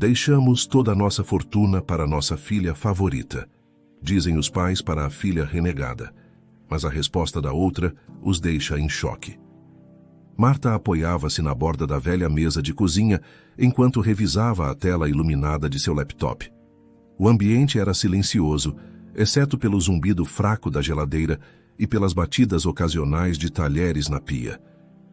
Deixamos toda a nossa fortuna para nossa filha favorita, dizem os pais para a filha renegada, mas a resposta da outra os deixa em choque. Marta apoiava-se na borda da velha mesa de cozinha enquanto revisava a tela iluminada de seu laptop. O ambiente era silencioso, exceto pelo zumbido fraco da geladeira e pelas batidas ocasionais de talheres na pia.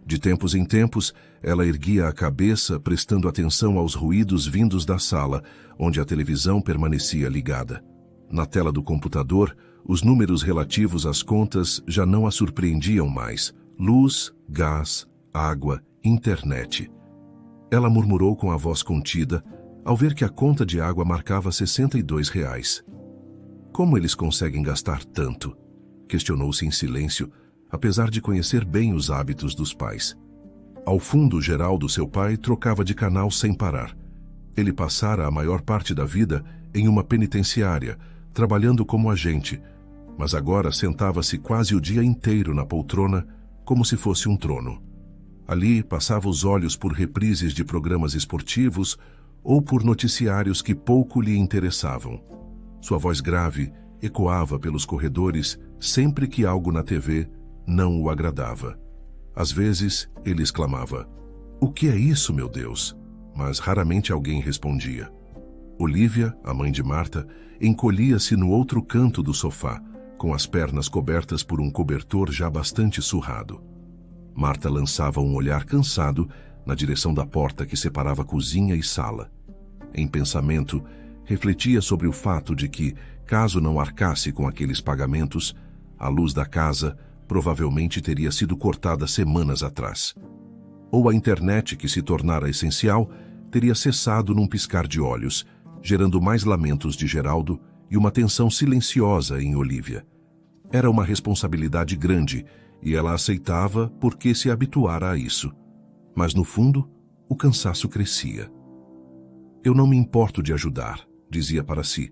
De tempos em tempos, ela erguia a cabeça, prestando atenção aos ruídos vindos da sala, onde a televisão permanecia ligada. Na tela do computador, os números relativos às contas já não a surpreendiam mais. Luz, gás, água, internet. Ela murmurou com a voz contida, ao ver que a conta de água marcava R$62. Como eles conseguem gastar tanto? Questionou-se em silêncio, apesar de conhecer bem os hábitos dos pais. Ao fundo, Geraldo, seu pai, trocava de canal sem parar. Ele passara a maior parte da vida em uma penitenciária, trabalhando como agente, mas agora sentava-se quase o dia inteiro na poltrona, como se fosse um trono. Ali passava os olhos por reprises de programas esportivos ou por noticiários que pouco lhe interessavam. Sua voz grave ecoava pelos corredores sempre que algo na TV não o agradava. Às vezes, ele exclamava: "O que é isso, meu Deus?" Mas raramente alguém respondia. Olívia, a mãe de Marta, encolhia-se no outro canto do sofá, com as pernas cobertas por um cobertor já bastante surrado. Marta lançava um olhar cansado na direção da porta que separava cozinha e sala. Em pensamento, refletia sobre o fato de que, caso não arcasse com aqueles pagamentos, a luz da casa provavelmente teria sido cortada semanas atrás. Ou a internet, que se tornara essencial, teria cessado num piscar de olhos, gerando mais lamentos de Geraldo e uma tensão silenciosa em Olívia. Era uma responsabilidade grande e ela aceitava porque se habituara a isso. Mas, no fundo, o cansaço crescia. "Eu não me importo de ajudar", dizia para si.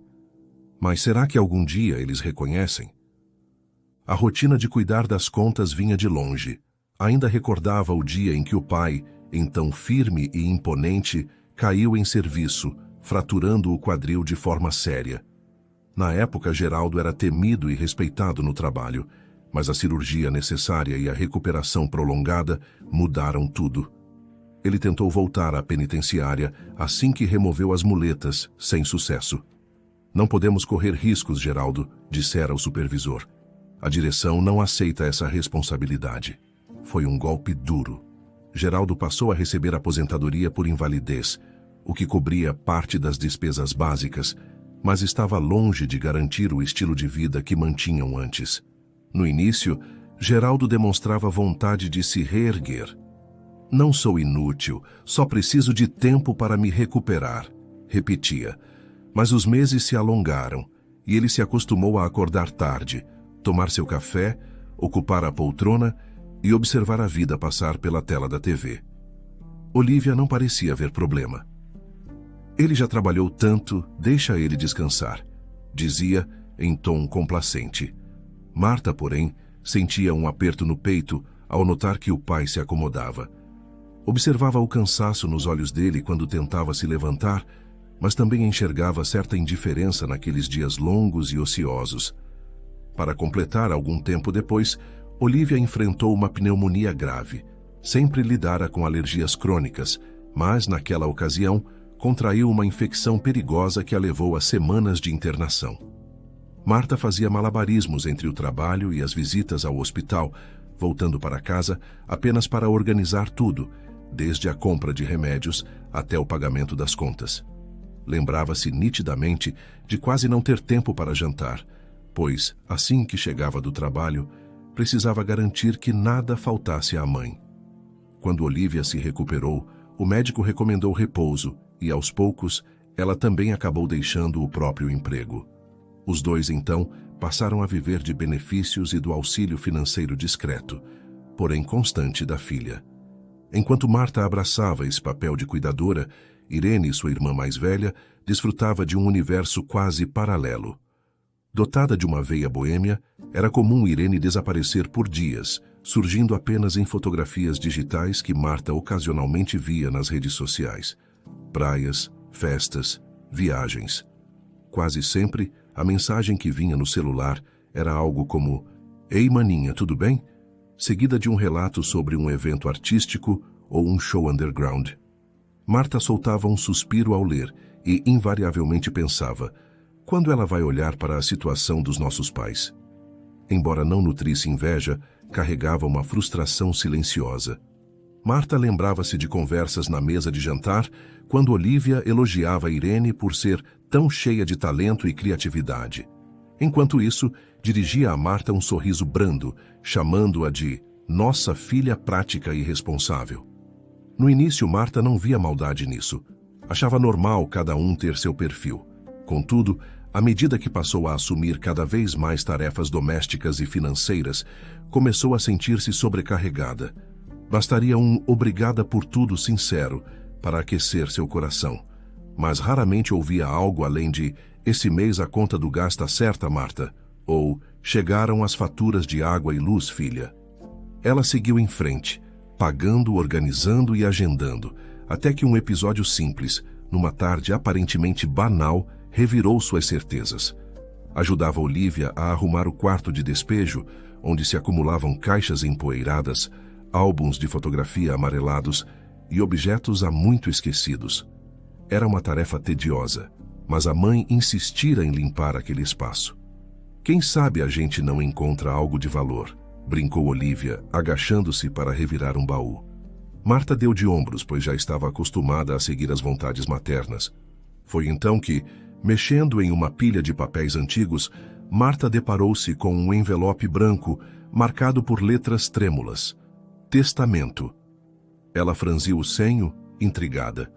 "Mas será que algum dia eles reconhecem?" A rotina de cuidar das contas vinha de longe. Ainda recordava o dia em que o pai, então firme e imponente, caiu em serviço, fraturando o quadril de forma séria. Na época, Geraldo era temido e respeitado no trabalho, mas a cirurgia necessária e a recuperação prolongada mudaram tudo. Ele tentou voltar à penitenciária assim que removeu as muletas, sem sucesso. "Não podemos correr riscos, Geraldo", dissera o supervisor. "A direção não aceita essa responsabilidade." Foi um golpe duro. Geraldo passou a receber aposentadoria por invalidez, o que cobria parte das despesas básicas, mas estava longe de garantir o estilo de vida que mantinham antes. No início, Geraldo demonstrava vontade de se reerguer. "Não sou inútil, só preciso de tempo para me recuperar", repetia. Mas os meses se alongaram e ele se acostumou a acordar tarde, tomar seu café, ocupar a poltrona e observar a vida passar pela tela da TV. Olívia não parecia ver problema. "Ele já trabalhou tanto, deixa ele descansar", dizia em tom complacente. Marta, porém, sentia um aperto no peito ao notar que o pai se acomodava. Observava o cansaço nos olhos dele quando tentava se levantar, mas também enxergava certa indiferença naqueles dias longos e ociosos. Para completar, algum tempo depois, Olívia enfrentou uma pneumonia grave. Sempre lidara com alergias crônicas, mas, naquela ocasião, contraiu uma infecção perigosa que a levou a semanas de internação. Marta fazia malabarismos entre o trabalho e as visitas ao hospital, voltando para casa apenas para organizar tudo, desde a compra de remédios até o pagamento das contas. Lembrava-se nitidamente de quase não ter tempo para jantar, pois, assim que chegava do trabalho, precisava garantir que nada faltasse à mãe. Quando Olívia se recuperou, o médico recomendou repouso e, aos poucos, ela também acabou deixando o próprio emprego. Os dois, então, passaram a viver de benefícios e do auxílio financeiro discreto, porém constante da filha. Enquanto Marta abraçava esse papel de cuidadora, Irene, sua irmã mais velha, desfrutava de um universo quase paralelo. Dotada de uma veia boêmia, era comum Irene desaparecer por dias, surgindo apenas em fotografias digitais que Marta ocasionalmente via nas redes sociais. Praias, festas, viagens. Quase sempre, a mensagem que vinha no celular era algo como "Ei, maninha, tudo bem?", seguida de um relato sobre um evento artístico ou um show underground. Marta soltava um suspiro ao ler e invariavelmente pensava: quando ela vai olhar para a situação dos nossos pais? Embora não nutrisse inveja, carregava uma frustração silenciosa. Marta lembrava-se de conversas na mesa de jantar, quando Olivia elogiava Irene por ser tão cheia de talento e criatividade. Enquanto isso, dirigia a Marta um sorriso brando, chamando-a de "nossa filha prática e responsável". No início, Marta não via maldade nisso. Achava normal cada um ter seu perfil. Contudo, à medida que passou a assumir cada vez mais tarefas domésticas e financeiras, começou a sentir-se sobrecarregada. Bastaria um "obrigada por tudo" sincero para aquecer seu coração. Mas raramente ouvia algo além de "esse mês a conta do gás está certa, Marta", ou "chegaram as faturas de água e luz, filha". Ela seguiu em frente, pagando, organizando e agendando, até que um episódio simples, numa tarde aparentemente banal, revirou suas certezas. Ajudava Olivia a arrumar o quarto de despejo, onde se acumulavam caixas empoeiradas, álbuns de fotografia amarelados e objetos há muito esquecidos. Era uma tarefa tediosa, mas a mãe insistira em limpar aquele espaço. "Quem sabe a gente não encontra algo de valor", brincou Olivia, agachando-se para revirar um baú. Marta deu de ombros, pois já estava acostumada a seguir as vontades maternas. Foi então que, mexendo em uma pilha de papéis antigos, Marta deparou-se com um envelope branco marcado por letras trêmulas. "Testamento". Ela franziu o senho, intrigada.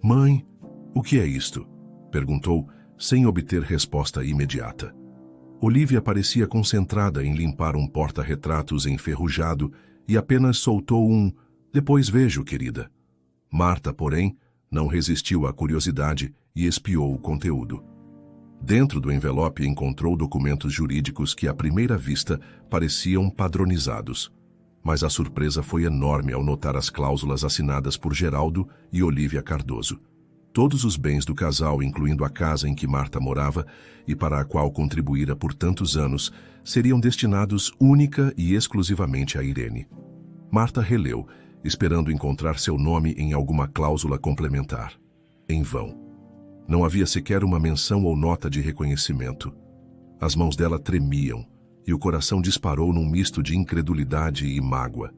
"Mãe, o que é isto?", perguntou, sem obter resposta imediata. Olivia parecia concentrada em limpar um porta-retratos enferrujado e apenas soltou um "depois vejo, querida". Marta, porém, não resistiu à curiosidade e espiou o conteúdo. Dentro do envelope encontrou documentos jurídicos que, à primeira vista, pareciam padronizados. Mas a surpresa foi enorme ao notar as cláusulas assinadas por Geraldo e Olivia Cardoso. Todos os bens do casal, incluindo a casa em que Marta morava e para a qual contribuíra por tantos anos, seriam destinados única e exclusivamente a Irene. Marta releu, esperando encontrar seu nome em alguma cláusula complementar. Em vão. Não havia sequer uma menção ou nota de reconhecimento. As mãos dela tremiam e o coração disparou num misto de incredulidade e mágoa.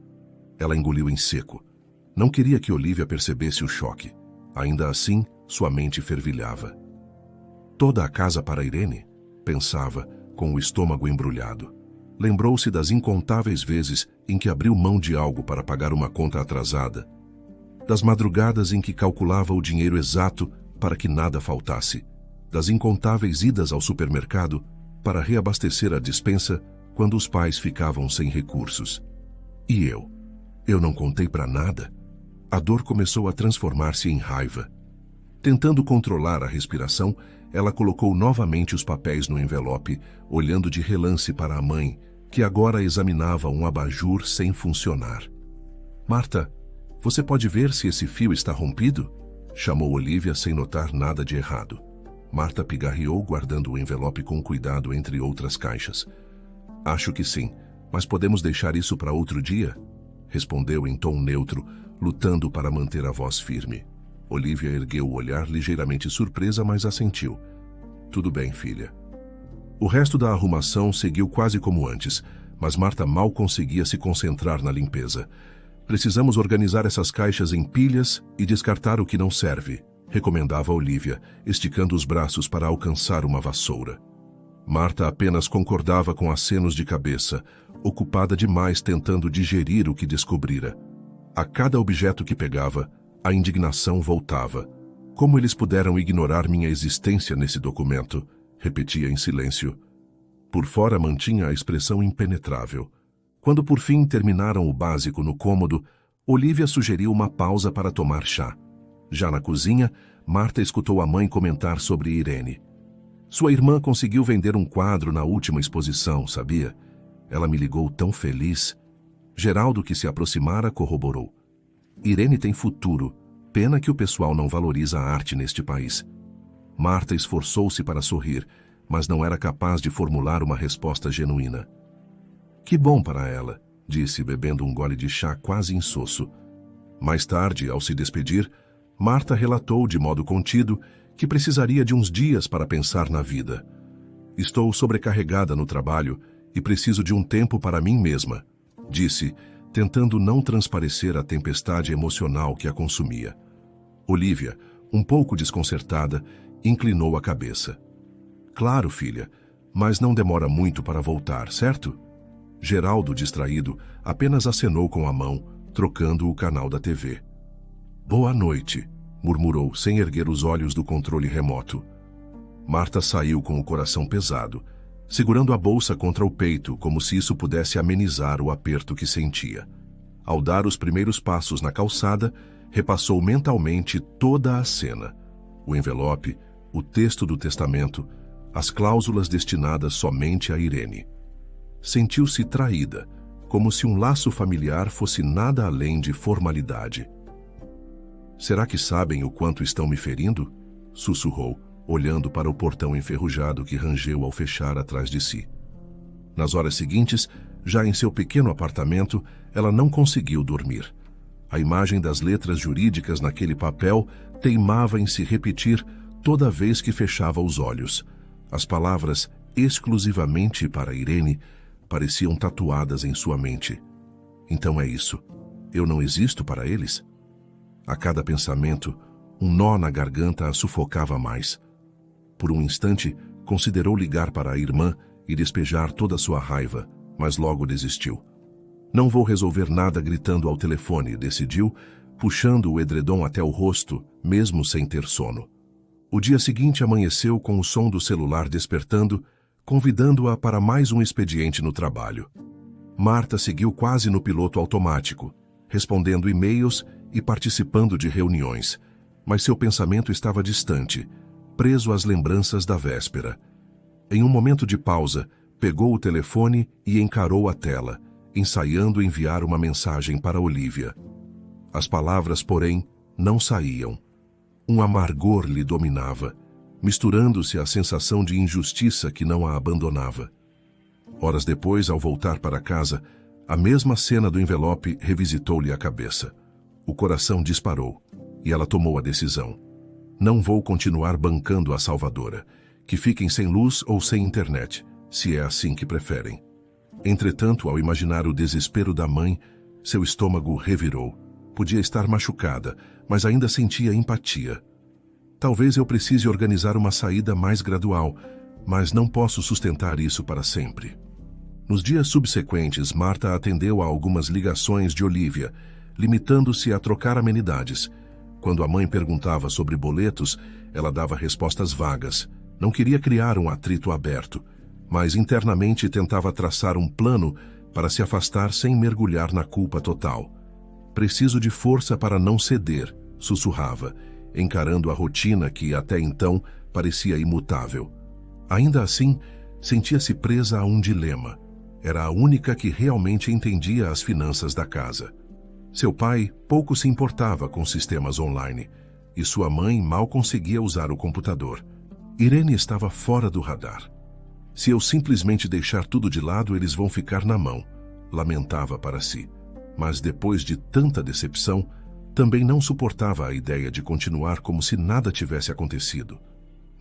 Ela engoliu em seco. Não queria que Olivia percebesse o choque. Ainda assim, sua mente fervilhava. "Toda a casa para Irene?", pensava, com o estômago embrulhado. Lembrou-se das incontáveis vezes em que abriu mão de algo para pagar uma conta atrasada, das madrugadas em que calculava o dinheiro exato para que nada faltasse, das incontáveis idas ao supermercado para reabastecer a despensa quando os pais ficavam sem recursos. E eu? Eu não contei para nada? A dor começou a transformar-se em raiva. Tentando controlar a respiração, ela colocou novamente os papéis no envelope, olhando de relance para a mãe, que agora examinava um abajur sem funcionar. "Marta, você pode ver se esse fio está rompido?", chamou Olivia sem notar nada de errado. Marta pigarreou, guardando o envelope com cuidado entre outras caixas. "Acho que sim, mas podemos deixar isso para outro dia?", respondeu em tom neutro, lutando para manter a voz firme. Olivia ergueu o olhar ligeiramente surpresa, mas assentiu. "Tudo bem, filha". O resto da arrumação seguiu quase como antes, mas Marta mal conseguia se concentrar na limpeza. "Precisamos organizar essas caixas em pilhas e descartar o que não serve", recomendava Olivia, esticando os braços para alcançar uma vassoura. Marta apenas concordava com acenos de cabeça, ocupada demais tentando digerir o que descobrira. A cada objeto que pegava, a indignação voltava. "Como eles puderam ignorar minha existência nesse documento?", repetia em silêncio. Por fora mantinha a expressão impenetrável. Quando por fim terminaram o básico no cômodo, Olivia sugeriu uma pausa para tomar chá. Já na cozinha, Marta escutou a mãe comentar sobre Irene. "Sua irmã conseguiu vender um quadro na última exposição, sabia? Ela me ligou tão feliz." Geraldo, que se aproximara, corroborou. "Irene tem futuro, Pena que o pessoal não valoriza a arte neste país. Marta esforçou-se para sorrir, mas não era capaz de formular uma resposta genuína. Que bom para ela, disse bebendo um gole de chá quase insosso. Mais tarde, ao se despedir, Marta relatou de modo contido que precisaria de uns dias para pensar na vida. Estou sobrecarregada no trabalho e preciso de um tempo para mim mesma, disse, tentando não transparecer a tempestade emocional que a consumia. Olívia, um pouco desconcertada, inclinou a cabeça. Claro, filha, mas não demora muito para voltar, certo? Geraldo, distraído, apenas acenou com a mão, trocando o canal da TV. Boa noite, murmurou, sem erguer os olhos do controle remoto. Marta saiu com o coração pesado, segurando a bolsa contra o peito, como se isso pudesse amenizar o aperto que sentia. Ao dar os primeiros passos na calçada, repassou mentalmente toda a cena. O envelope, o texto do testamento, as cláusulas destinadas somente a Irene. Sentiu-se traída, como se um laço familiar fosse nada além de formalidade. Será que sabem o quanto estão me ferindo? Sussurrou, olhando para o portão enferrujado que rangeu ao fechar atrás de si. Nas horas seguintes, já em seu pequeno apartamento, ela não conseguiu dormir. A imagem das letras jurídicas naquele papel teimava em se repetir toda vez que fechava os olhos. As palavras exclusivamente para Irene pareciam tatuadas em sua mente. Então é isso. Eu não existo para eles? A cada pensamento, um nó na garganta a sufocava mais. Por um instante, considerou ligar para a irmã e despejar toda a sua raiva, mas logo desistiu. Não vou resolver nada gritando ao telefone, decidiu, puxando o edredom até o rosto, mesmo sem ter sono. O dia seguinte amanheceu com o som do celular despertando, convidando-a para mais um expediente no trabalho. Marta seguiu quase no piloto automático, respondendo e-mails e participando de reuniões, mas seu pensamento estava distante, preso às lembranças da véspera. Em um momento de pausa, pegou o telefone e encarou a tela, ensaiando enviar uma mensagem para Olívia. As palavras, porém, não saíam. Um amargor lhe dominava, misturando-se à sensação de injustiça que não a abandonava. Horas depois, ao voltar para casa, a mesma cena do envelope revisitou-lhe a cabeça. O coração disparou, e ela tomou a decisão. Não vou continuar bancando a salvadora. Que fiquem sem luz ou sem internet, se é assim que preferem. Entretanto, ao imaginar o desespero da mãe, seu estômago revirou. Podia estar machucada, mas ainda sentia empatia. Talvez eu precise organizar uma saída mais gradual, mas não posso sustentar isso para sempre. Nos dias subsequentes, Marta atendeu a algumas ligações de Olívia, limitando-se a trocar amenidades. Quando a mãe perguntava sobre boletos, ela dava respostas vagas. Não queria criar um atrito aberto, mas internamente tentava traçar um plano para se afastar sem mergulhar na culpa total. Preciso de força para não ceder, sussurrava, encarando a rotina que, até então, parecia imutável. Ainda assim, sentia-se presa a um dilema. Era a única que realmente entendia as finanças da casa. Seu pai pouco se importava com sistemas online, e sua mãe mal conseguia usar o computador. Irene estava fora do radar. Se eu simplesmente deixar tudo de lado, eles vão ficar na mão, lamentava para si. Mas depois de tanta decepção, também não suportava a ideia de continuar como se nada tivesse acontecido.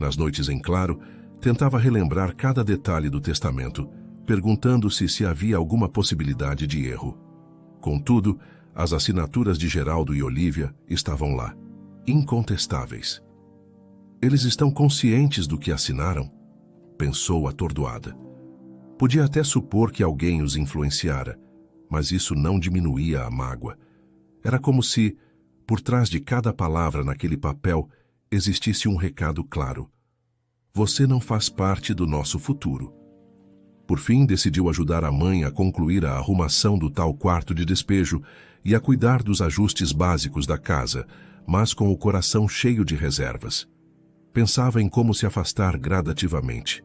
Nas noites em claro, tentava relembrar cada detalhe do testamento, perguntando-se se havia alguma possibilidade de erro. Contudo, as assinaturas de Geraldo e Olívia estavam lá, incontestáveis. Eles estão conscientes do que assinaram? Pensou atordoada. Podia até supor que alguém os influenciara, mas isso não diminuía a mágoa. Era como se, por trás de cada palavra naquele papel, existisse um recado claro. Você não faz parte do nosso futuro. Por fim, decidiu ajudar a mãe a concluir a arrumação do tal quarto de despejo e a cuidar dos ajustes básicos da casa, mas com o coração cheio de reservas. Pensava em como se afastar gradativamente.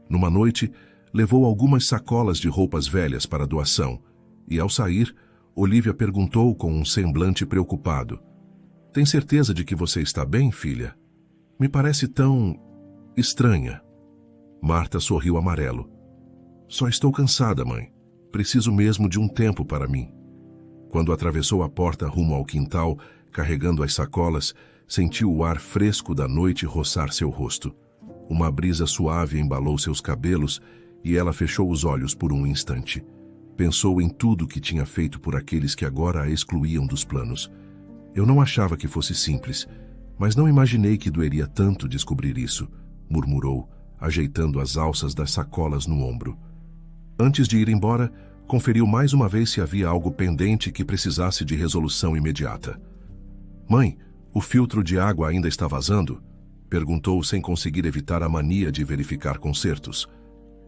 Numa noite, levou algumas sacolas de roupas velhas para doação, e ao sair, Olívia perguntou com um semblante preocupado: Tem certeza de que você está bem, filha? Me parece tão estranha. Marta sorriu amarelo. Só estou cansada, mãe. Preciso mesmo de um tempo para mim. Quando atravessou a porta rumo ao quintal, carregando as sacolas, sentiu o ar fresco da noite roçar seu rosto. Uma brisa suave embalou seus cabelos e ela fechou os olhos por um instante. Pensou em tudo que tinha feito por aqueles que agora a excluíam dos planos. Eu não achava que fosse simples, mas não imaginei que doeria tanto descobrir isso, murmurou, ajeitando as alças das sacolas no ombro. Antes de ir embora, conferiu mais uma vez se havia algo pendente que precisasse de resolução imediata. Mãe, o filtro de água ainda está vazando? Perguntou sem conseguir evitar a mania de verificar consertos.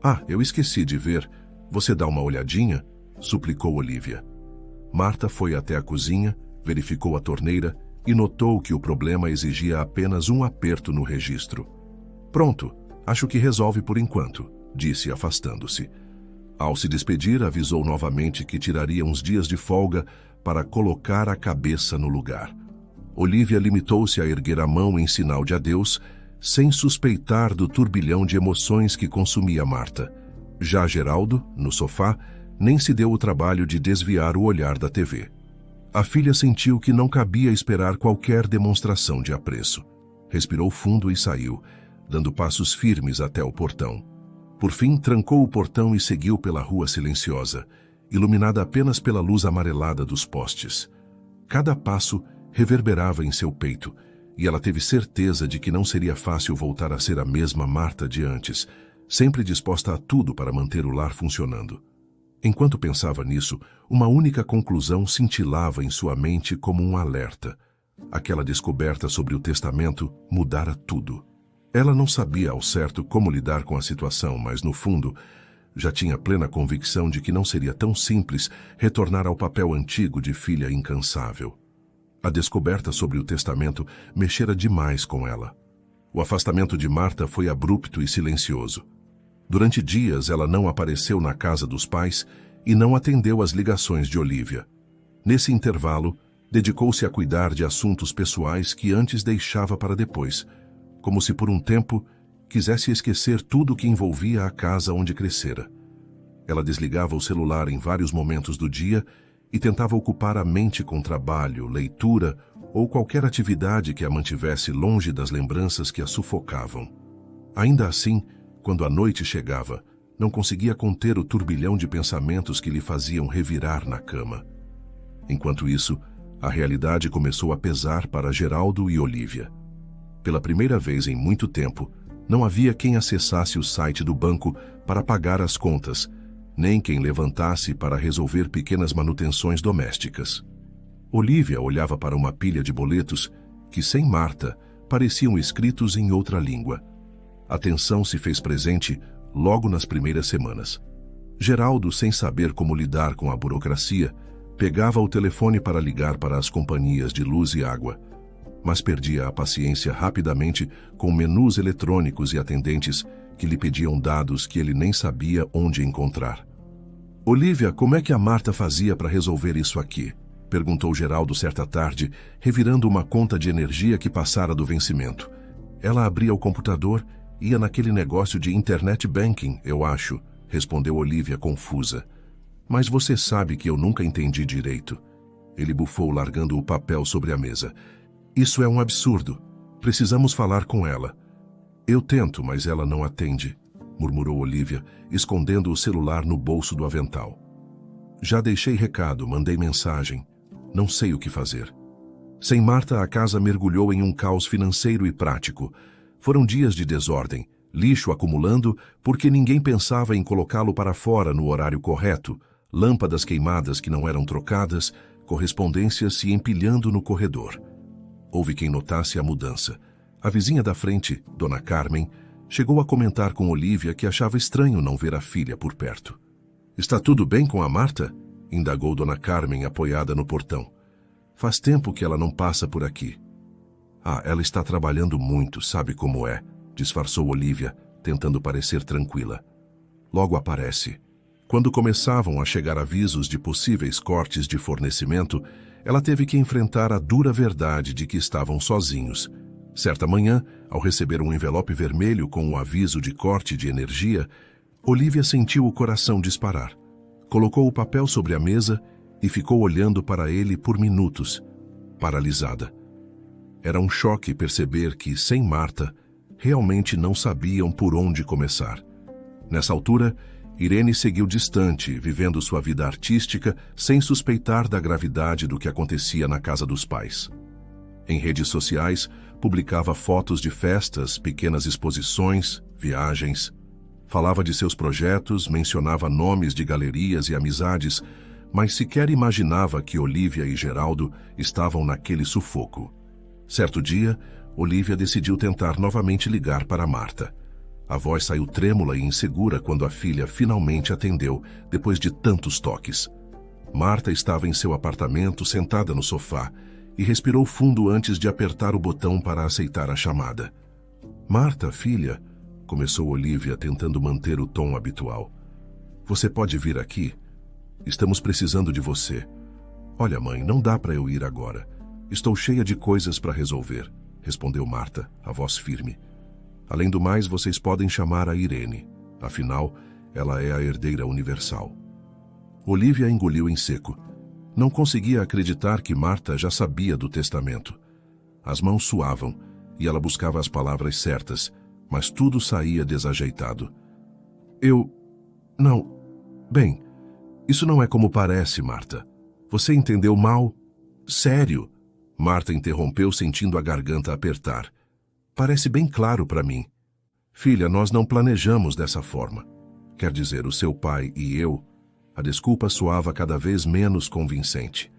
Ah, eu esqueci de ver. Você dá uma olhadinha? Suplicou Olívia. Marta foi até a cozinha, verificou a torneira e notou que o problema exigia apenas um aperto no registro. Pronto, acho que resolve por enquanto, disse afastando-se. Ao se despedir, avisou novamente que tiraria uns dias de folga para colocar a cabeça no lugar. Olívia limitou-se a erguer a mão em sinal de adeus, sem suspeitar do turbilhão de emoções que consumia Marta. Já Geraldo, no sofá, nem se deu o trabalho de desviar o olhar da TV. A filha sentiu que não cabia esperar qualquer demonstração de apreço. Respirou fundo e saiu, dando passos firmes até o portão. Por fim, trancou o portão e seguiu pela rua silenciosa, iluminada apenas pela luz amarelada dos postes. Cada passo reverberava em seu peito, e ela teve certeza de que não seria fácil voltar a ser a mesma Marta de antes, sempre disposta a tudo para manter o lar funcionando. Enquanto pensava nisso, uma única conclusão cintilava em sua mente como um alerta. Aquela descoberta sobre o testamento mudara tudo. Ela não sabia ao certo como lidar com a situação, mas no fundo, já tinha plena convicção de que não seria tão simples retornar ao papel antigo de filha incansável. A descoberta sobre o testamento mexera demais com ela. O afastamento de Marta foi abrupto e silencioso. Durante dias ela não apareceu na casa dos pais e não atendeu às ligações de Olívia. Nesse intervalo, dedicou-se a cuidar de assuntos pessoais que antes deixava para depois, como se por um tempo quisesse esquecer tudo que envolvia a casa onde crescera. Ela desligava o celular em vários momentos do dia e tentava ocupar a mente com trabalho, leitura ou qualquer atividade que a mantivesse longe das lembranças que a sufocavam. Ainda assim, quando a noite chegava, não conseguia conter o turbilhão de pensamentos que lhe faziam revirar na cama. Enquanto isso, a realidade começou a pesar para Geraldo e Olívia. Pela primeira vez em muito tempo, não havia quem acessasse o site do banco para pagar as contas, nem quem levantasse para resolver pequenas manutenções domésticas. Olívia olhava para uma pilha de boletos que, sem Marta, pareciam escritos em outra língua. A tensão se fez presente logo nas primeiras semanas. Geraldo, sem saber como lidar com a burocracia, pegava o telefone para ligar para as companhias de luz e água, mas perdia a paciência rapidamente com menus eletrônicos e atendentes que lhe pediam dados que ele nem sabia onde encontrar. Olívia, como é que a Marta fazia para resolver isso aqui? Perguntou Geraldo certa tarde, revirando uma conta de energia que passara do vencimento. Ela abria o computador, ia naquele negócio de internet banking, eu acho, respondeu Olívia confusa. Mas você sabe que eu nunca entendi direito. Ele bufou, largando o papel sobre a mesa. Isso é um absurdo. Precisamos falar com ela. Eu tento, mas ela não atende, murmurou Olívia, escondendo o celular no bolso do avental. Já deixei recado, mandei mensagem. Não sei o que fazer. Sem Marta, a casa mergulhou em um caos financeiro e prático. Foram dias de desordem, lixo acumulando porque ninguém pensava em colocá-lo para fora no horário correto, lâmpadas queimadas que não eram trocadas, correspondências se empilhando no corredor. Houve quem notasse a mudança. A vizinha da frente, Dona Carmen, chegou a comentar com Olívia que achava estranho não ver a filha por perto. Está tudo bem com a Marta? Indagou Dona Carmen, apoiada no portão. Faz tempo que ela não passa por aqui. Ah, ela está trabalhando muito, sabe como é, disfarçou Olívia, tentando parecer tranquila. Logo aparece. Quando começavam a chegar avisos de possíveis cortes de fornecimento, ela teve que enfrentar a dura verdade de que estavam sozinhos. Certa manhã, ao receber um envelope vermelho com o aviso de corte de energia, Olivia sentiu o coração disparar. Colocou o papel sobre a mesa e ficou olhando para ele por minutos, paralisada. Era um choque perceber que, sem Marta, realmente não sabiam por onde começar. Nessa altura, Irene seguiu distante, vivendo sua vida artística sem suspeitar da gravidade do que acontecia na casa dos pais. Em redes sociais, publicava fotos de festas, pequenas exposições, viagens. Falava de seus projetos, mencionava nomes de galerias e amizades, mas sequer imaginava que Olivia e Geraldo estavam naquele sufoco. Certo dia, Olivia decidiu tentar novamente ligar para Marta. A voz saiu trêmula e insegura quando a filha finalmente atendeu, depois de tantos toques. Marta estava em seu apartamento, sentada no sofá, e respirou fundo antes de apertar o botão para aceitar a chamada. "Marta, filha", começou Olivia, tentando manter o tom habitual. "Você pode vir aqui? Estamos precisando de você." "Olha, mãe, não dá para eu ir agora. Estou cheia de coisas para resolver", respondeu Marta, a voz firme. "Além do mais, vocês podem chamar a Irene. Afinal, ela é a herdeira universal." Olivia engoliu em seco. Não conseguia acreditar que Marta já sabia do testamento. As mãos suavam e ela buscava as palavras certas, mas tudo saía desajeitado. Não... Bem, isso não é como parece, Marta. Você entendeu mal? Sério?" Marta interrompeu, sentindo a garganta apertar. "Parece bem claro para mim. Filha, nós não planejamos dessa forma. Quer dizer, o seu pai e eu..." A desculpa soava cada vez menos convincente.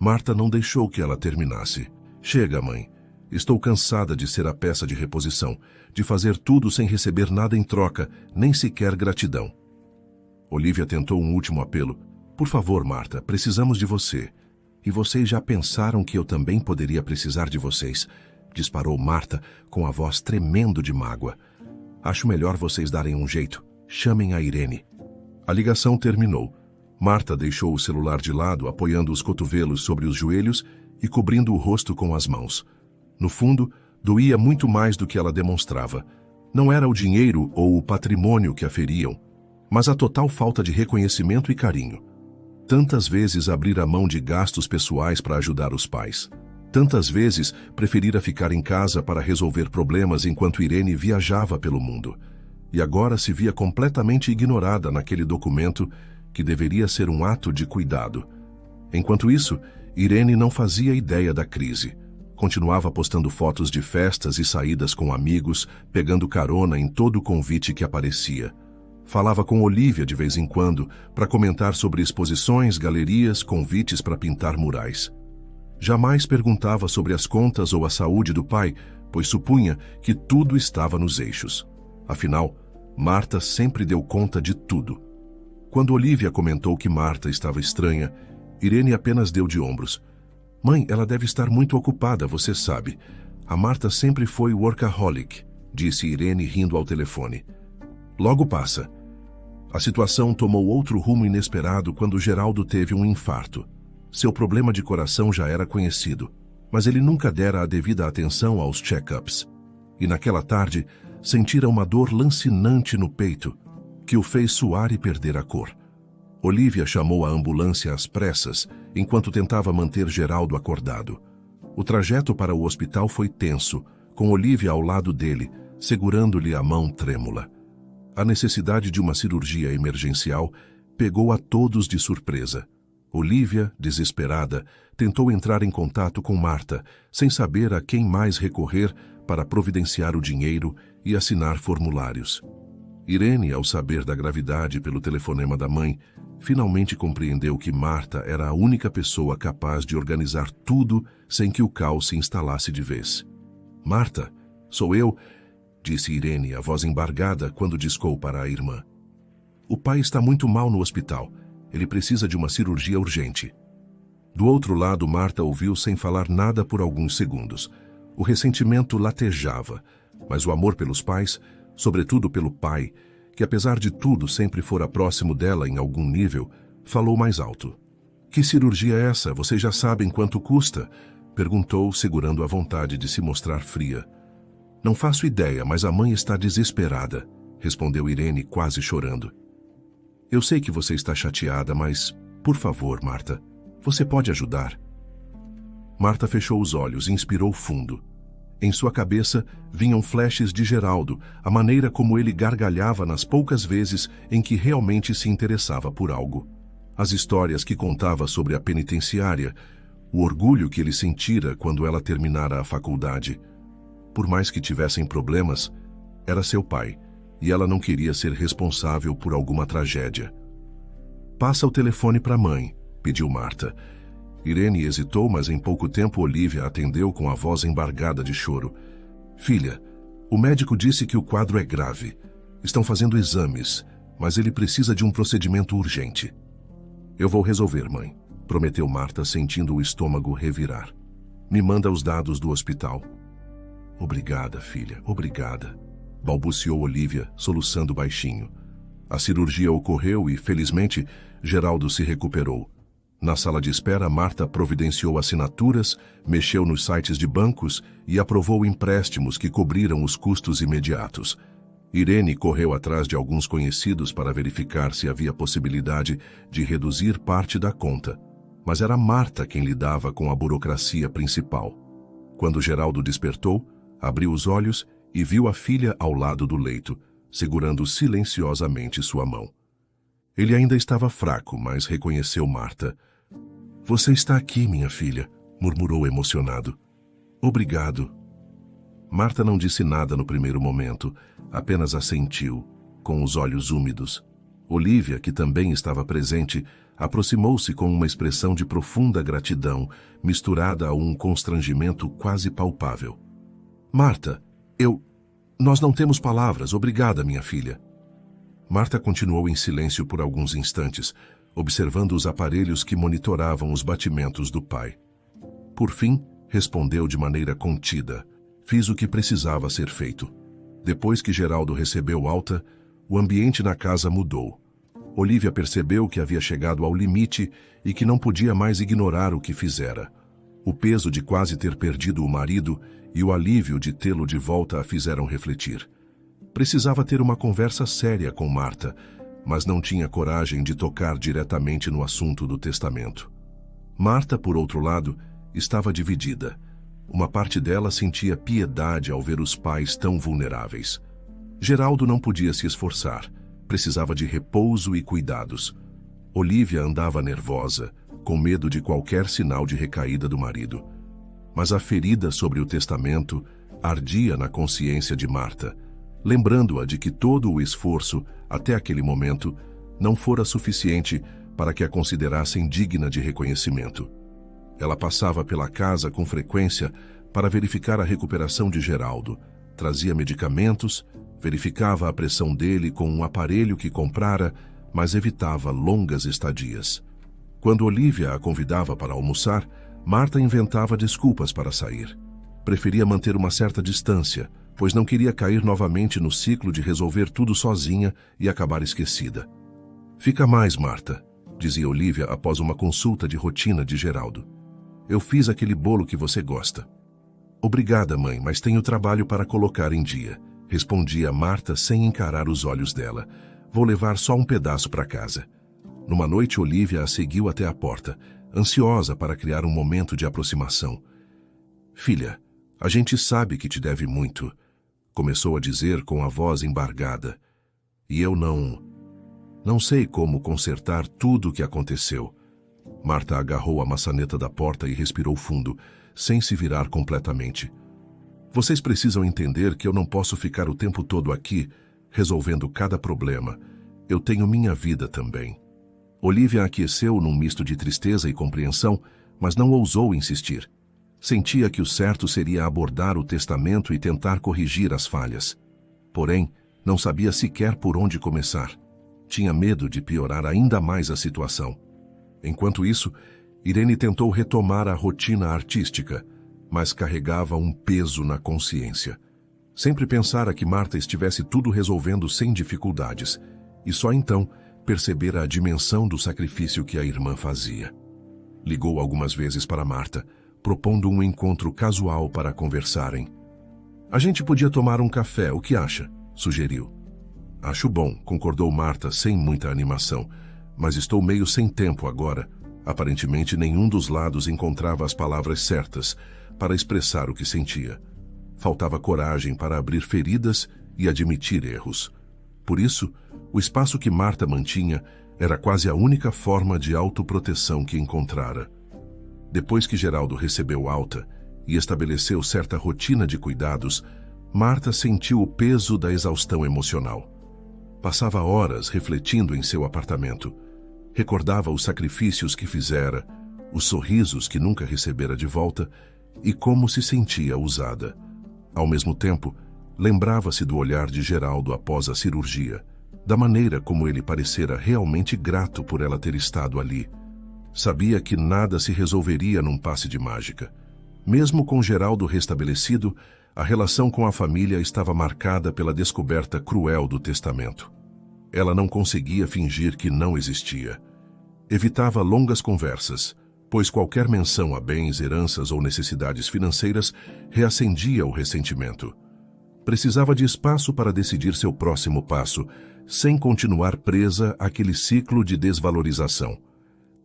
Marta não deixou que ela terminasse. "Chega, mãe. Estou cansada de ser a peça de reposição, de fazer tudo sem receber nada em troca, nem sequer gratidão." Olivia tentou um último apelo. "Por favor, Marta, precisamos de você. E vocês já pensaram que eu também poderia precisar de vocês?" disparou Marta, com a voz tremendo de mágoa. "Acho melhor vocês darem um jeito. Chamem a Irene." A ligação terminou. Marta deixou o celular de lado, apoiando os cotovelos sobre os joelhos e cobrindo o rosto com as mãos. No fundo, doía muito mais do que ela demonstrava. Não era o dinheiro ou o patrimônio que a feriam, mas a total falta de reconhecimento e carinho. Tantas vezes abrira mão de gastos pessoais para ajudar os pais. Tantas vezes preferira ficar em casa para resolver problemas enquanto Irene viajava pelo mundo. E agora se via completamente ignorada naquele documento que deveria ser um ato de cuidado. Enquanto isso, Irene não fazia ideia da crise. Continuava postando fotos de festas e saídas com amigos, pegando carona em todo o convite que aparecia. Falava com Olivia de vez em quando para comentar sobre exposições, galerias, convites para pintar murais. Jamais perguntava sobre as contas ou a saúde do pai, pois supunha que tudo estava nos eixos. Afinal, Marta sempre deu conta de tudo. Quando Olivia comentou que Marta estava estranha, Irene apenas deu de ombros. "Mãe, ela deve estar muito ocupada, você sabe. A Marta sempre foi workaholic", disse Irene rindo ao telefone. "Logo passa." A situação tomou outro rumo inesperado quando Geraldo teve um infarto. Seu problema de coração já era conhecido, mas ele nunca dera a devida atenção aos check-ups. E naquela tarde, sentira uma dor lancinante no peito, que o fez suar e perder a cor. Olivia chamou a ambulância às pressas, enquanto tentava manter Geraldo acordado. O trajeto para o hospital foi tenso, com Olivia ao lado dele, segurando-lhe a mão trêmula. A necessidade de uma cirurgia emergencial pegou a todos de surpresa. Olivia, desesperada, tentou entrar em contato com Marta, sem saber a quem mais recorrer para providenciar o dinheiro e assinar formulários. Irene, ao saber da gravidade pelo telefonema da mãe, finalmente compreendeu que Marta era a única pessoa capaz de organizar tudo sem que o caos se instalasse de vez. "Marta, sou eu", disse Irene, a voz embargada quando discou para a irmã. "O pai está muito mal no hospital. Ele precisa de uma cirurgia urgente." Do outro lado, Marta ouviu sem falar nada por alguns segundos. O ressentimento latejava, mas o amor pelos pais, sobretudo pelo pai, que apesar de tudo sempre fora próximo dela em algum nível, falou mais alto. Que cirurgia é essa? Vocês já sabem quanto custa? Perguntou, segurando a vontade de se mostrar fria. Não faço ideia, mas a mãe está desesperada, respondeu Irene, quase chorando. Eu sei que você está chateada, mas, por favor, Marta, você pode ajudar. Marta fechou os olhos e inspirou fundo. Em sua cabeça vinham flashes de Geraldo, a maneira como ele gargalhava nas poucas vezes em que realmente se interessava por algo. As histórias que contava sobre a penitenciária, o orgulho que ele sentira quando ela terminara a faculdade. Por mais que tivessem problemas, era seu pai, e ela não queria ser responsável por alguma tragédia. Passa o telefone para a mãe, pediu Marta. Irene hesitou, mas em pouco tempo Olivia atendeu com a voz embargada de choro. Filha, o médico disse que o quadro é grave. Estão fazendo exames, mas ele precisa de um procedimento urgente. Eu vou resolver, mãe, prometeu Marta, sentindo o estômago revirar. Me manda os dados do hospital. Obrigada, filha, obrigada, balbuciou Olivia, soluçando baixinho. A cirurgia ocorreu e, felizmente, Geraldo se recuperou. Na sala de espera, Marta providenciou assinaturas, mexeu nos sites de bancos e aprovou empréstimos que cobriram os custos imediatos. Irene correu atrás de alguns conhecidos para verificar se havia possibilidade de reduzir parte da conta, mas era Marta quem lidava com a burocracia principal. Quando Geraldo despertou, abriu os olhos e viu a filha ao lado do leito, segurando silenciosamente sua mão. Ele ainda estava fraco, mas reconheceu Marta. Você está aqui, minha filha, murmurou emocionado. Obrigado. Marta não disse nada no primeiro momento, apenas assentiu, com os olhos úmidos. Olivia, que também estava presente, aproximou-se com uma expressão de profunda gratidão, misturada a um constrangimento quase palpável. Marta, nós não temos palavras, obrigada, minha filha. Marta continuou em silêncio por alguns instantes, observando os aparelhos que monitoravam os batimentos do pai. Por fim, respondeu de maneira contida. Fiz o que precisava ser feito. Depois que Geraldo recebeu alta, o ambiente na casa mudou. Olivia percebeu que havia chegado ao limite e que não podia mais ignorar o que fizera. O peso de quase ter perdido o marido e o alívio de tê-lo de volta a fizeram refletir. Precisava ter uma conversa séria com Marta, mas não tinha coragem de tocar diretamente no assunto do testamento. Marta, por outro lado, estava dividida. Uma parte dela sentia piedade ao ver os pais tão vulneráveis. Geraldo não podia se esforçar, precisava de repouso e cuidados. Olivia andava nervosa, com medo de qualquer sinal de recaída do marido. Mas a ferida sobre o testamento ardia na consciência de Marta, lembrando-a de que todo o esforço, até aquele momento, não fora suficiente para que a considerassem digna de reconhecimento. Ela passava pela casa com frequência para verificar a recuperação de Geraldo, trazia medicamentos, verificava a pressão dele com um aparelho que comprara, mas evitava longas estadias. Quando Olivia a convidava para almoçar, Marta inventava desculpas para sair. Preferia manter uma certa distância, pois não queria cair novamente no ciclo de resolver tudo sozinha e acabar esquecida. Fica mais, Marta, dizia Olivia após uma consulta de rotina de Geraldo. Eu fiz aquele bolo que você gosta. Obrigada, mãe, mas tenho trabalho para colocar em dia, respondia Marta sem encarar os olhos dela. Vou levar só um pedaço para casa. Numa noite, Olivia a seguiu até a porta, ansiosa para criar um momento de aproximação. Filha, a gente sabe que te deve muito, começou a dizer com a voz embargada. E eu não sei como consertar tudo o que aconteceu. Marta agarrou a maçaneta da porta e respirou fundo, sem se virar completamente. Vocês precisam entender que eu não posso ficar o tempo todo aqui, resolvendo cada problema. Eu tenho minha vida também. Olivia aqueceu num misto de tristeza e compreensão, mas não ousou insistir. Sentia que o certo seria abordar o testamento e tentar corrigir as falhas. Porém, não sabia sequer por onde começar. Tinha medo de piorar ainda mais a situação. Enquanto isso, Irene tentou retomar a rotina artística, mas carregava um peso na consciência. Sempre pensara que Marta estivesse tudo resolvendo sem dificuldades, e só então percebera a dimensão do sacrifício que a irmã fazia. Ligou algumas vezes para Marta, propondo um encontro casual para conversarem. A gente podia tomar um café, o que acha? Sugeriu. Acho bom, concordou Marta sem muita animação, mas estou meio sem tempo agora. Aparentemente nenhum dos lados encontrava as palavras certas para expressar o que sentia. Faltava coragem para abrir feridas e admitir erros. Por isso, o espaço que Marta mantinha era quase a única forma de autoproteção que encontrara. Depois que Geraldo recebeu alta e estabeleceu certa rotina de cuidados, Marta sentiu o peso da exaustão emocional. Passava horas refletindo em seu apartamento. Recordava os sacrifícios que fizera, os sorrisos que nunca recebera de volta e como se sentia usada. Ao mesmo tempo, lembrava-se do olhar de Geraldo após a cirurgia, da maneira como ele parecera realmente grato por ela ter estado ali. Sabia que nada se resolveria num passe de mágica. Mesmo com Geraldo restabelecido, a relação com a família estava marcada pela descoberta cruel do testamento. Ela não conseguia fingir que não existia. Evitava longas conversas, pois qualquer menção a bens, heranças ou necessidades financeiras reacendia o ressentimento. Precisava de espaço para decidir seu próximo passo, sem continuar presa àquele ciclo de desvalorização.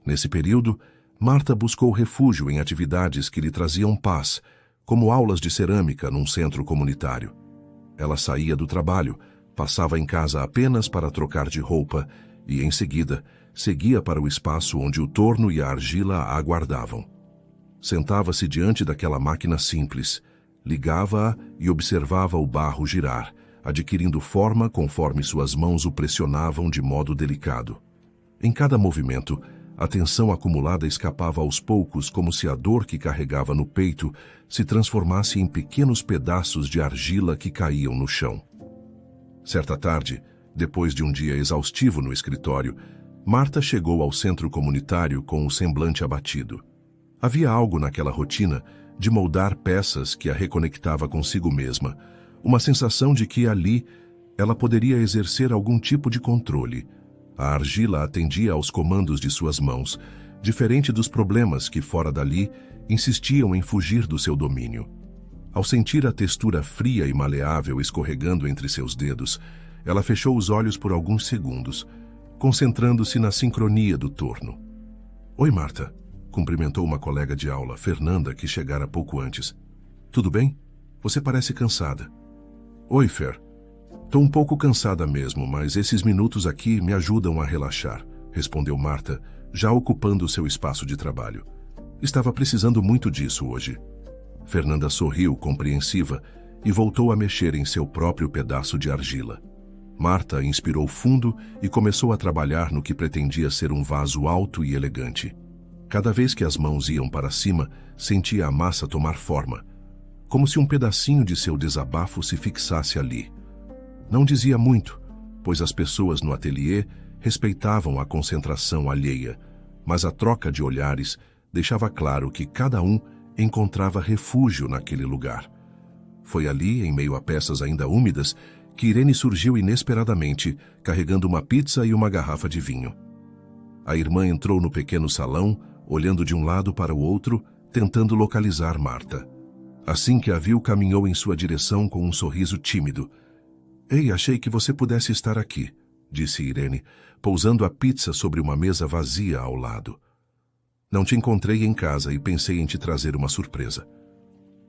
Nesse período, Marta buscou refúgio em atividades que lhe traziam paz, como aulas de cerâmica num centro comunitário. Ela saía do trabalho, passava em casa apenas para trocar de roupa e, em seguida, seguia para o espaço onde o torno e a argila a aguardavam. Sentava-se diante daquela máquina simples, ligava-a e observava o barro girar, adquirindo forma conforme suas mãos o pressionavam de modo delicado. Em cada movimento, a tensão acumulada escapava aos poucos, como se a dor que carregava no peito se transformasse em pequenos pedaços de argila que caíam no chão. Certa tarde, depois de um dia exaustivo no escritório, Marta chegou ao centro comunitário com o semblante abatido. Havia algo naquela rotina de moldar peças que a reconectava consigo mesma, uma sensação de que ali ela poderia exercer algum tipo de controle. A argila atendia aos comandos de suas mãos, diferente dos problemas que fora dali insistiam em fugir do seu domínio. Ao sentir a textura fria e maleável escorregando entre seus dedos, ela fechou os olhos por alguns segundos, concentrando-se na sincronia do torno. "Oi, Marta", cumprimentou uma colega de aula, Fernanda, que chegara pouco antes. "Tudo bem? Você parece cansada." "Oi, Fer. Tô um pouco cansada mesmo, mas esses minutos aqui me ajudam a relaxar", respondeu Marta, já ocupando seu espaço de trabalho. "Estava precisando muito disso hoje." Fernanda sorriu, compreensiva, e voltou a mexer em seu próprio pedaço de argila. Marta inspirou fundo e começou a trabalhar no que pretendia ser um vaso alto e elegante. Cada vez que as mãos iam para cima, sentia a massa tomar forma, como se um pedacinho de seu desabafo se fixasse ali. Não dizia muito, pois as pessoas no ateliê respeitavam a concentração alheia, mas a troca de olhares deixava claro que cada um encontrava refúgio naquele lugar. Foi ali, em meio a peças ainda úmidas, que Irene surgiu inesperadamente, carregando uma pizza e uma garrafa de vinho. A irmã entrou no pequeno salão, olhando de um lado para o outro, tentando localizar Marta. Assim que a viu, caminhou em sua direção com um sorriso tímido. "Ei, achei que você pudesse estar aqui", disse Irene, pousando a pizza sobre uma mesa vazia ao lado. "Não te encontrei em casa e pensei em te trazer uma surpresa."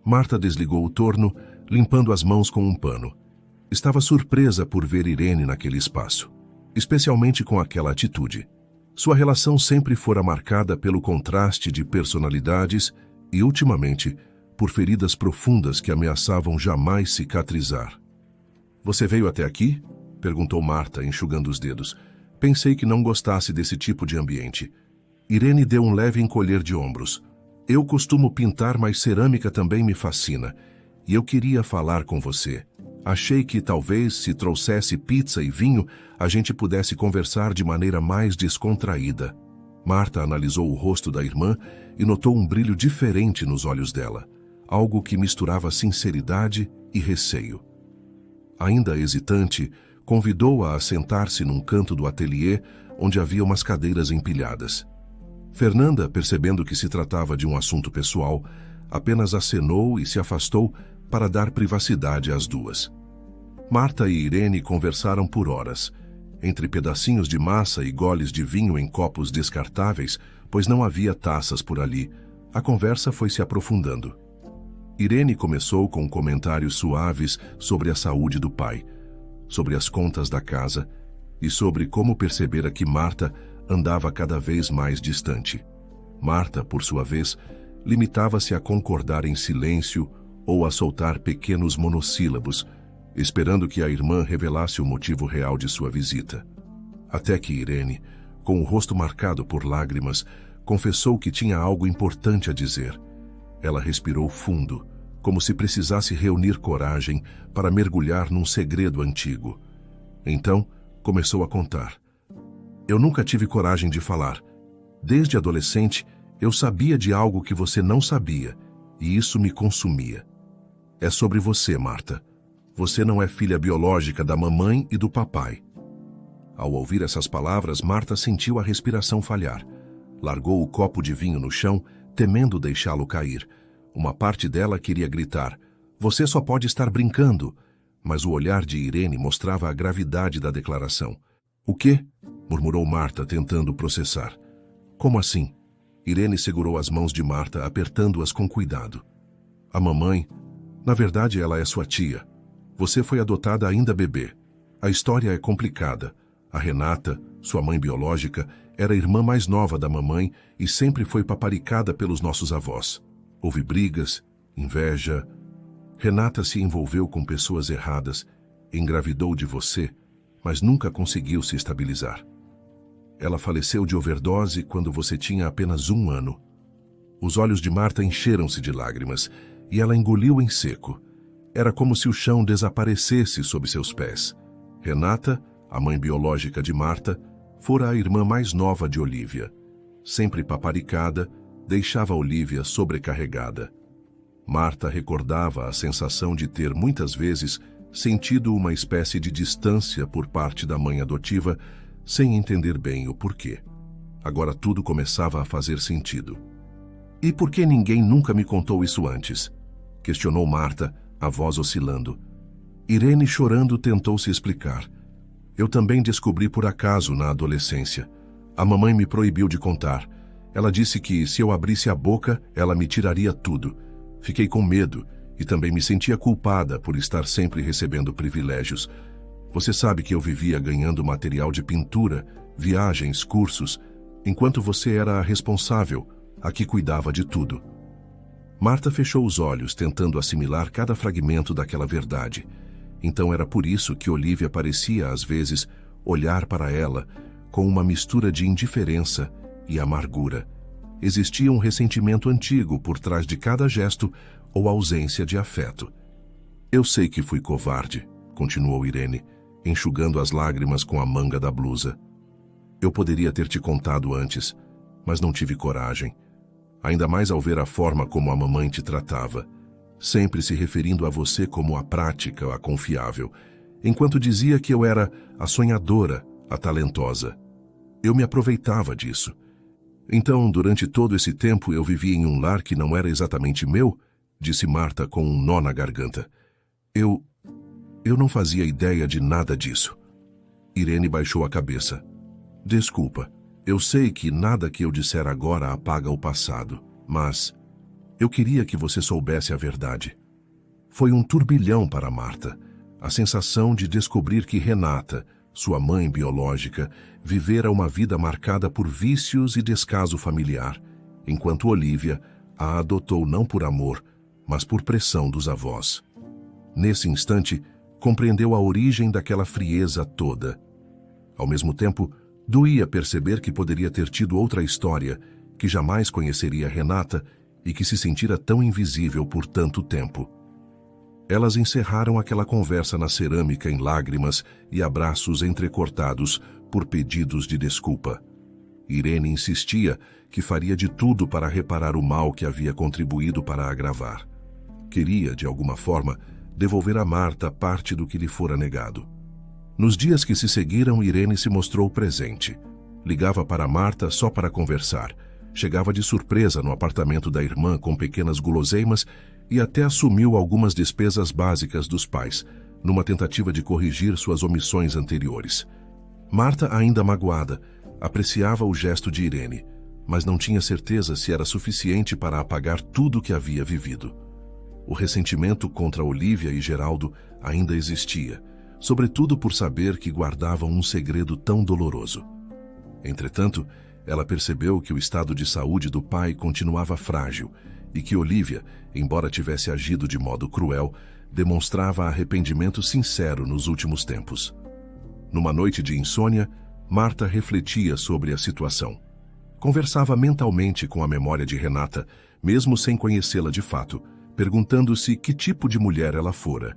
Marta desligou o torno, limpando as mãos com um pano. Estava surpresa por ver Irene naquele espaço, especialmente com aquela atitude. Sua relação sempre fora marcada pelo contraste de personalidades e, ultimamente, por feridas profundas que ameaçavam jamais cicatrizar. "Você veio até aqui?" perguntou Marta, enxugando os dedos. "Pensei que não gostasse desse tipo de ambiente." Irene deu um leve encolher de ombros. "Eu costumo pintar, mas cerâmica também me fascina. E eu queria falar com você. Achei que talvez, se trouxesse pizza e vinho, a gente pudesse conversar de maneira mais descontraída." Marta analisou o rosto da irmã e notou um brilho diferente nos olhos dela, algo que misturava sinceridade e receio. Ainda hesitante, convidou-a a sentar-se num canto do ateliê, onde havia umas cadeiras empilhadas. Fernanda, percebendo que se tratava de um assunto pessoal, apenas acenou e se afastou para dar privacidade às duas. Marta e Irene conversaram por horas, entre pedacinhos de massa e goles de vinho em copos descartáveis, pois não havia taças por ali. A conversa foi se aprofundando. Irene começou com comentários suaves sobre a saúde do pai, sobre as contas da casa e sobre como percebera que Marta andava cada vez mais distante. Marta, por sua vez, limitava-se a concordar em silêncio ou a soltar pequenos monossílabos, esperando que a irmã revelasse o motivo real de sua visita. Até que Irene, com o rosto marcado por lágrimas, confessou que tinha algo importante a dizer. Ela respirou fundo, como se precisasse reunir coragem para mergulhar num segredo antigo. Então, começou a contar. Eu nunca tive coragem de falar. Desde adolescente, eu sabia de algo que você não sabia, e isso me consumia. É sobre você, Marta. Você não é filha biológica da mamãe e do papai. Ao ouvir essas palavras, Marta sentiu a respiração falhar. Largou o copo de vinho no chão, temendo deixá-lo cair. Uma parte dela queria gritar, você só pode estar brincando, mas o olhar de Irene mostrava a gravidade da declaração. O quê? Murmurou Marta, tentando processar. Como assim? Irene segurou as mãos de Marta, apertando-as com cuidado. A mamãe, na verdade ela é sua tia. Você foi adotada ainda bebê. A história é complicada. A Renata, sua mãe biológica, era a irmã mais nova da mamãe e sempre foi paparicada pelos nossos avós. Houve brigas, inveja. Renata se envolveu com pessoas erradas, engravidou de você, mas nunca conseguiu se estabilizar. Ela faleceu de overdose quando você tinha apenas 1 ano. Os olhos de Marta encheram-se de lágrimas e ela engoliu em seco. Era como se o chão desaparecesse sob seus pés. Renata, a mãe biológica de Marta, fora a irmã mais nova de Olívia. Sempre paparicada, deixava Olívia sobrecarregada. Marta recordava a sensação de ter, muitas vezes, sentido uma espécie de distância por parte da mãe adotiva, sem entender bem o porquê. Agora tudo começava a fazer sentido. E por que ninguém nunca me contou isso antes? Questionou Marta, a voz oscilando. Irene, chorando, tentou se explicar. Eu também descobri por acaso na adolescência. A mamãe me proibiu de contar. Ela disse que, se eu abrisse a boca, ela me tiraria tudo. Fiquei com medo e também me sentia culpada por estar sempre recebendo privilégios. Você sabe que eu vivia ganhando material de pintura, viagens, cursos, enquanto você era a responsável, a que cuidava de tudo. Marta fechou os olhos, tentando assimilar cada fragmento daquela verdade. Então era por isso que Olívia parecia, às vezes, olhar para ela com uma mistura de indiferença e amargura. Existia um ressentimento antigo por trás de cada gesto ou ausência de afeto. Eu sei que fui covarde, continuou Irene, enxugando as lágrimas com a manga da blusa. Eu poderia ter te contado antes, mas não tive coragem. Ainda mais ao ver a forma como a mamãe te tratava, sempre se referindo a você como a prática, a confiável, enquanto dizia que eu era a sonhadora, a talentosa. Eu me aproveitava disso. Então, durante todo esse tempo, eu vivia em um lar que não era exatamente meu, disse Marta com um nó na garganta. Eu não fazia ideia de nada disso. Irene baixou a cabeça. Desculpa, eu sei que nada que eu disser agora apaga o passado, mas eu queria que você soubesse a verdade. Foi um turbilhão para Marta, a sensação de descobrir que Renata, sua mãe biológica, vivera uma vida marcada por vícios e descaso familiar, enquanto Olívia a adotou não por amor, mas por pressão dos avós. Nesse instante, compreendeu a origem daquela frieza toda. Ao mesmo tempo, doía perceber que poderia ter tido outra história, que jamais conheceria Renata e que se sentira tão invisível por tanto tempo. Elas encerraram aquela conversa na cerâmica em lágrimas e abraços entrecortados por pedidos de desculpa. Irene insistia que faria de tudo para reparar o mal que havia contribuído para agravar. Queria, de alguma forma, devolver a Marta parte do que lhe fora negado. Nos dias que se seguiram, Irene se mostrou presente. Ligava para Marta só para conversar. chegava de surpresa no apartamento da irmã com pequenas guloseimas e até assumiu algumas despesas básicas dos pais, numa tentativa de corrigir suas omissões anteriores. Marta, ainda magoada, apreciava o gesto de Irene, mas não tinha certeza se era suficiente para apagar tudo o que havia vivido. O ressentimento contra Olívia e Geraldo ainda existia, sobretudo por saber que guardavam um segredo tão doloroso. Entretanto, ela percebeu que o estado de saúde do pai continuava frágil e que Olívia, embora tivesse agido de modo cruel, demonstrava arrependimento sincero nos últimos tempos. Numa noite de insônia, Marta refletia sobre a situação. Conversava mentalmente com a memória de Renata, mesmo sem conhecê-la de fato, perguntando-se que tipo de mulher ela fora.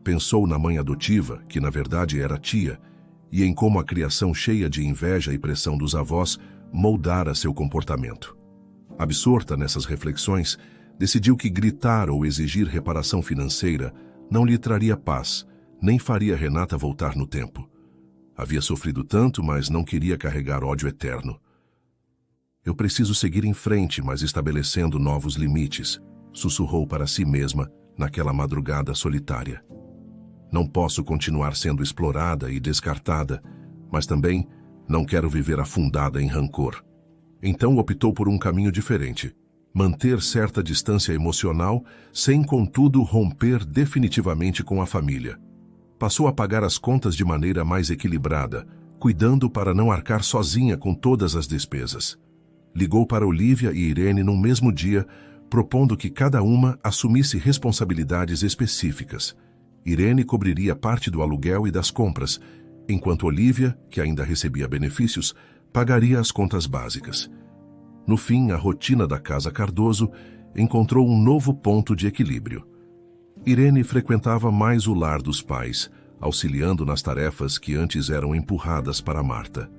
Pensou na mãe adotiva, que na verdade era tia, e em como a criação cheia de inveja e pressão dos avós moldara seu comportamento. Absorta nessas reflexões, decidiu que gritar ou exigir reparação financeira não lhe traria paz, nem faria Renata voltar no tempo. Havia sofrido tanto, mas não queria carregar ódio eterno. Eu preciso seguir em frente, mas estabelecendo novos limites, sussurrou para si mesma naquela madrugada solitária. Não posso continuar sendo explorada e descartada, mas também não quero viver afundada em rancor. Então optou por um caminho diferente, manter certa distância emocional, sem contudo romper definitivamente com a família. Passou a pagar as contas de maneira mais equilibrada, cuidando para não arcar sozinha com todas as despesas. Ligou para Olívia e Irene no mesmo dia, propondo que cada uma assumisse responsabilidades específicas. Irene cobriria parte do aluguel e das compras, enquanto Olívia, que ainda recebia benefícios, pagaria as contas básicas. No fim, a rotina da casa Cardoso encontrou um novo ponto de equilíbrio. Irene frequentava mais o lar dos pais, auxiliando nas tarefas que antes eram empurradas para Marta.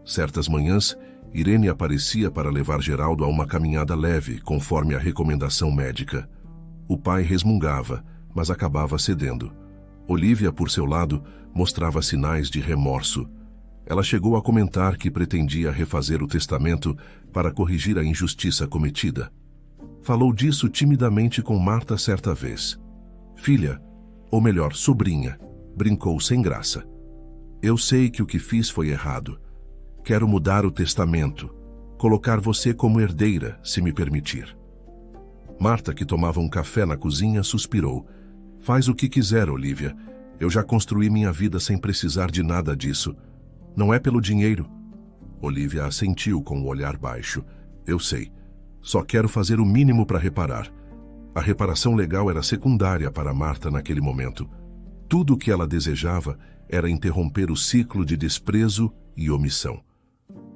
Certas manhãs, Irene aparecia para levar Geraldo a uma caminhada leve, conforme a recomendação médica. O pai resmungava, mas acabava cedendo. Olívia, por seu lado, mostrava sinais de remorso. Ela chegou a comentar que pretendia refazer o testamento para corrigir a injustiça cometida. Falou disso timidamente com Marta certa vez. Filha, ou melhor, sobrinha, brincou sem graça. Eu sei que o que fiz foi errado. Quero mudar o testamento, colocar você como herdeira, se me permitir. Marta, que tomava um café na cozinha, suspirou. Faz o que quiser, Olívia. Eu já construí minha vida sem precisar de nada disso. Não é pelo dinheiro. Olívia assentiu com o olhar baixo. Eu sei. Só quero fazer o mínimo para reparar. A reparação legal era secundária para Marta naquele momento. Tudo o que ela desejava era interromper o ciclo de desprezo e omissão.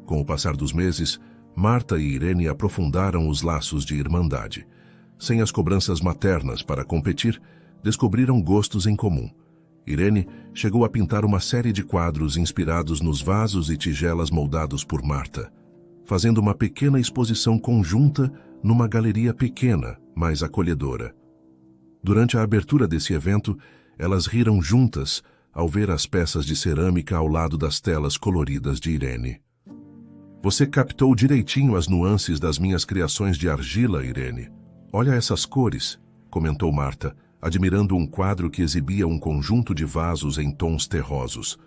Com o passar dos meses, Marta e Irene aprofundaram os laços de irmandade. Sem as cobranças maternas para competir, descobriram gostos em comum. Irene chegou a pintar uma série de quadros inspirados nos vasos e tigelas moldados por Marta, fazendo uma pequena exposição conjunta numa galeria pequena, mas acolhedora. Durante a abertura desse evento, elas riram juntas ao ver as peças de cerâmica ao lado das telas coloridas de Irene. Você captou direitinho as nuances das minhas criações de argila, Irene. Olha essas cores, comentou Marta, admirando um quadro que exibia um conjunto de vasos em tons terrosos.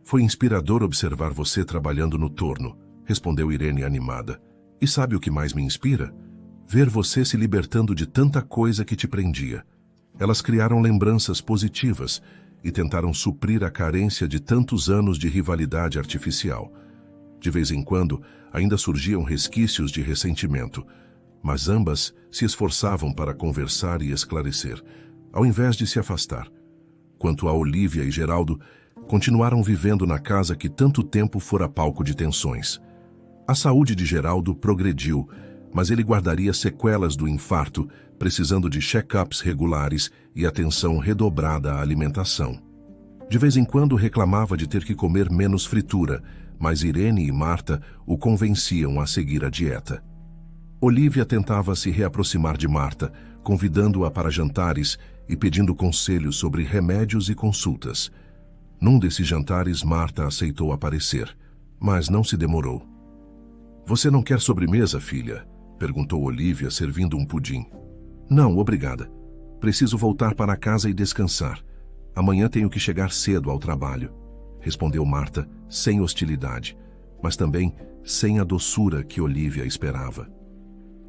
Foi inspirador observar você trabalhando no torno, respondeu Irene animada. E sabe o que mais me inspira? Ver você se libertando de tanta coisa que te prendia. Elas criaram lembranças positivas e tentaram suprir a carência de tantos anos de rivalidade artificial. De vez em quando, ainda surgiam resquícios de ressentimento, mas ambas se esforçavam para conversar e esclarecer, ao invés de se afastar. Quanto a Olívia e Geraldo, continuaram vivendo na casa que tanto tempo fora palco de tensões. A saúde de Geraldo progrediu, mas ele guardaria sequelas do infarto, precisando de check-ups regulares e atenção redobrada à alimentação. De vez em quando reclamava de ter que comer menos fritura, mas Irene e Marta o convenciam a seguir a dieta. Olívia tentava se reaproximar de Marta, convidando-a para jantares e pedindo conselhos sobre remédios e consultas. Num desses jantares, Marta aceitou aparecer, mas não se demorou. Você não quer sobremesa, filha? Perguntou Olivia, servindo um pudim. Não, obrigada. Preciso voltar para casa e descansar. Amanhã tenho que chegar cedo ao trabalho, respondeu Marta, sem hostilidade, mas também sem a doçura que Olivia esperava.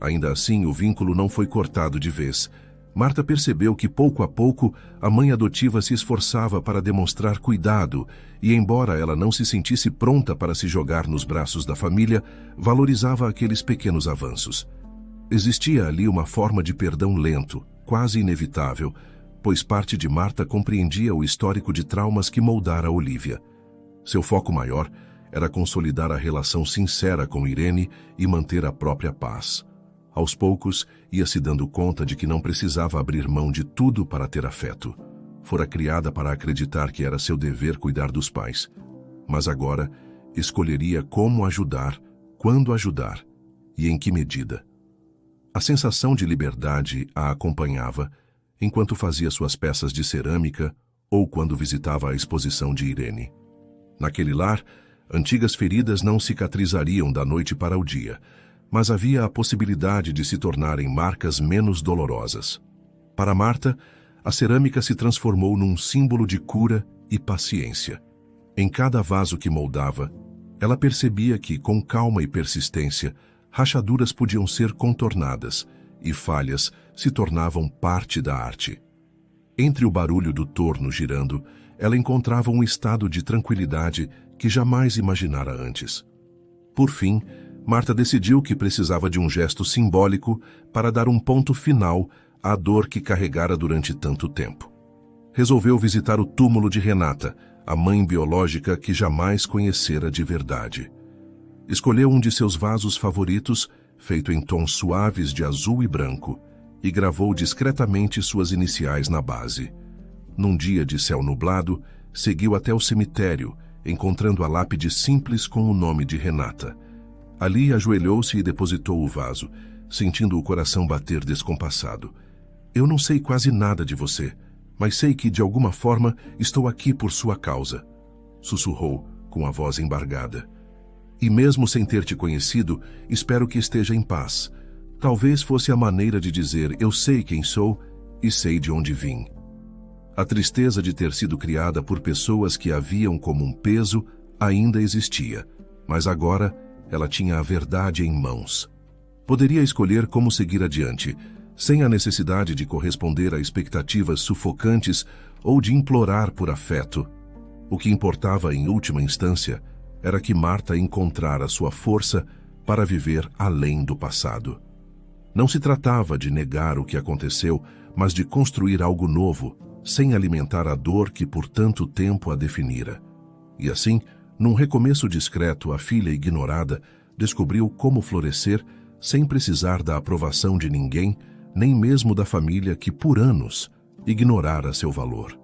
Ainda assim, o vínculo não foi cortado de vez. Marta percebeu que, pouco a pouco, a mãe adotiva se esforçava para demonstrar cuidado e, embora ela não se sentisse pronta para se jogar nos braços da família, valorizava aqueles pequenos avanços. Existia ali uma forma de perdão lento, quase inevitável, pois parte de Marta compreendia o histórico de traumas que moldara Olivia. Seu foco maior era consolidar a relação sincera com Irene e manter a própria paz. Aos poucos, ia se dando conta de que não precisava abrir mão de tudo para ter afeto. Fora criada para acreditar que era seu dever cuidar dos pais. Mas agora, escolheria como ajudar, quando ajudar e em que medida. A sensação de liberdade a acompanhava enquanto fazia suas peças de cerâmica ou quando visitava a exposição de Irene. Naquele lar, antigas feridas não cicatrizariam da noite para o dia, mas havia a possibilidade de se tornarem marcas menos dolorosas. Para Marta, a cerâmica se transformou num símbolo de cura e paciência. Em cada vaso que moldava, ela percebia que, com calma e persistência, rachaduras podiam ser contornadas e falhas se tornavam parte da arte. Entre o barulho do torno girando, ela encontrava um estado de tranquilidade que jamais imaginara antes. Por fim, Marta decidiu que precisava de um gesto simbólico para dar um ponto final à dor que carregara durante tanto tempo. Resolveu visitar o túmulo de Renata, a mãe biológica que jamais conhecera de verdade. Escolheu um de seus vasos favoritos, feito em tons suaves de azul e branco, e gravou discretamente suas iniciais na base. Num dia de céu nublado, seguiu até o cemitério, encontrando a lápide simples com o nome de Renata. Ali ajoelhou-se e depositou o vaso, sentindo o coração bater descompassado. Eu não sei quase nada de você, mas sei que, de alguma forma, estou aqui por sua causa, sussurrou, com a voz embargada. E mesmo sem ter te conhecido, espero que esteja em paz. Talvez fosse a maneira de dizer, eu sei quem sou e sei de onde vim. A tristeza de ter sido criada por pessoas que a viam como um peso ainda existia, mas agora ela tinha a verdade em mãos. Poderia escolher como seguir adiante, sem a necessidade de corresponder a expectativas sufocantes ou de implorar por afeto. O que importava em última instância era que Marta encontrara sua força para viver além do passado. Não se tratava de negar o que aconteceu, mas de construir algo novo, sem alimentar a dor que por tanto tempo a definira. E assim, num recomeço discreto, a filha ignorada descobriu como florescer sem precisar da aprovação de ninguém, nem mesmo da família que por anos ignorara seu valor.